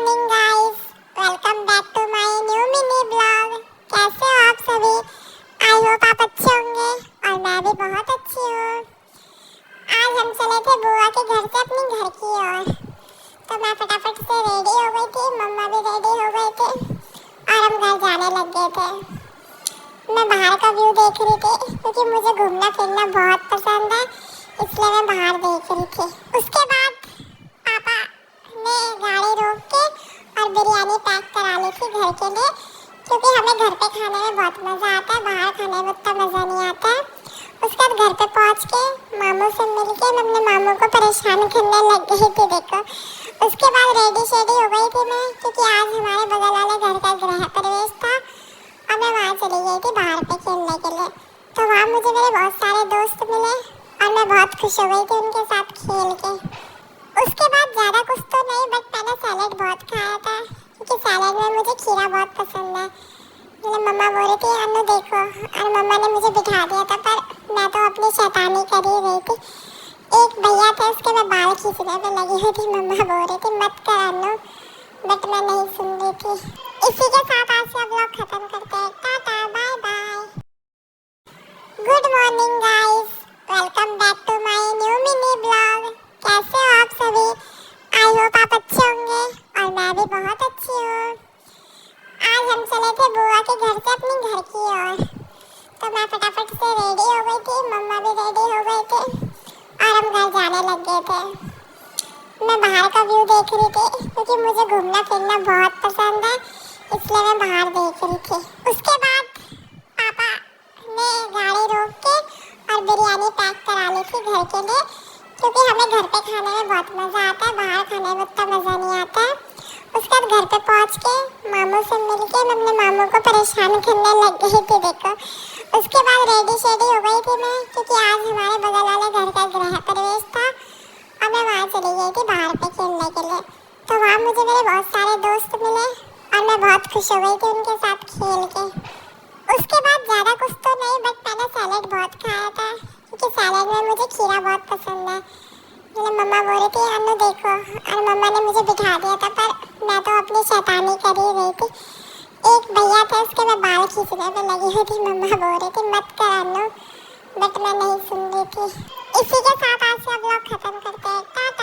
Morning guys, welcome back to my new mini blog. कैसे हो आप सभी? आई होप आप अच्छे होंगे और मैं भी बहुत अच्छी हूँ। आज हम चले थे बुआ के घर से अपने घर की ओर, तो मैं फटाफट से रेडी हो गई थी, मम्मा भी रेडी हो गए थे और हम घर जाने लग गए थे। मैं बाहर का व्यू देख रही थी क्योंकि मुझे घूमना फिरना बहुत पसंद है, इसलिए मैं बाहर देख रही थी। उसके बाद पापा ने गाड़ी रोक के और बिरयानी पैक करा ली थी घर के लिए, क्योंकि हमें घर पे खाने में बहुत मज़ा आता है, बाहर खाने में उतना मज़ा नहीं आता है। उसके बाद घर पे पहुंच के मामू से मिल के मैं अपने मामू को परेशान करने लग गई थी। देखो, उसके बाद रेडी शेडी हो गई थी मैं, क्योंकि आज हमारे बगल वाले घर का गृह प्रवेश था और मैं वहाँ चली गई थी बाहर पे खेलने के लिए। तो वहाँ मुझे मेरे बहुत सारे दोस्त मिले और मैं बहुत खुश हो गई थी उनके साथ खेल के। उसके बाद ज़्यादा कुछ तो नहीं, बट मैंने सैलेड बहुत खाया था, क्योंकि सैलेड में मुझे खीरा बहुत पसंद है। मतलब मम्मा बोल रही थी अनु देखो, और मम्मा ने मुझे बिठा दिया था, पर मैं तो अपनी शैतानी कर ही रही थी। एक भैया थे, उसके मैं बाल खींचने में लगी हुई थी, मम्मा बोल रही थी मत कर अनु, बट मैं नहीं सुन रही थी। इसी के साथ आज का ब्लॉग खत्म करते हैं। Tata bye bye. Good morning guys, welcome back to my new mini blog. कैसे हो आप सभी? आई होप आप अच्छे होंगे और मैं भी बहुत अच्छी हूँ। आज हम चले थे बुआ के घर से अपने घर की ओर, तो मैं फटाफट से रेडी हो गई थी, मम्मा भी रेडी हो गए थे और हम घर जाने लग गए थे। मैं बाहर का व्यू देख रही थी क्योंकि मुझे घूमना फिरना बहुत पसंद है, इसलिए मैं बाहर देख रही थी। उसके बाद पापा ने गाड़ी रोक के और बिरयानी पैक करा ली थी घर के लिए, क्योंकि हमें घर पे खाने में बहुत मज़ा आता है, बाहर खाने में उतना मज़ा नहीं आता है। उसके बाद घर पे पहुंच के मामू से मिल के मैं अपने मामू को परेशान करने लग गई थी। देखो, उसके बाद रेडी शेडी हो गई थी मैं, क्योंकि आज हमारे बगल वाले घर का गृह प्रवेश था और मैं वहाँ चली गई थी बाहर पे खेलने के लिए। तो वहाँ मुझे मेरे बहुत सारे दोस्त मिले और मैं बहुत खुश हो गई थी उनके साथ खेल के। उसके बाद ज़्यादा कुछ तो नहीं, बट मैंने सैलेड बहुत खाया था, क्योंकि सैलेड में मुझे खीरा बहुत पसंद है। मतलब मम्मा बोल रही थी अनु देखो, और मम्मा ने मुझे बिठा दिया था, पर मैं तो अपनी शैतानी कर ही रही थी। एक भैया थे, उसके मैं बाल खींचने में लगी हुई थी, मम्मा बोल रही थी मत कर अनु, बट मैं नहीं सुन रही थी। इसी के साथ आज का ब्लॉग खत्म करते हैं। टाटा।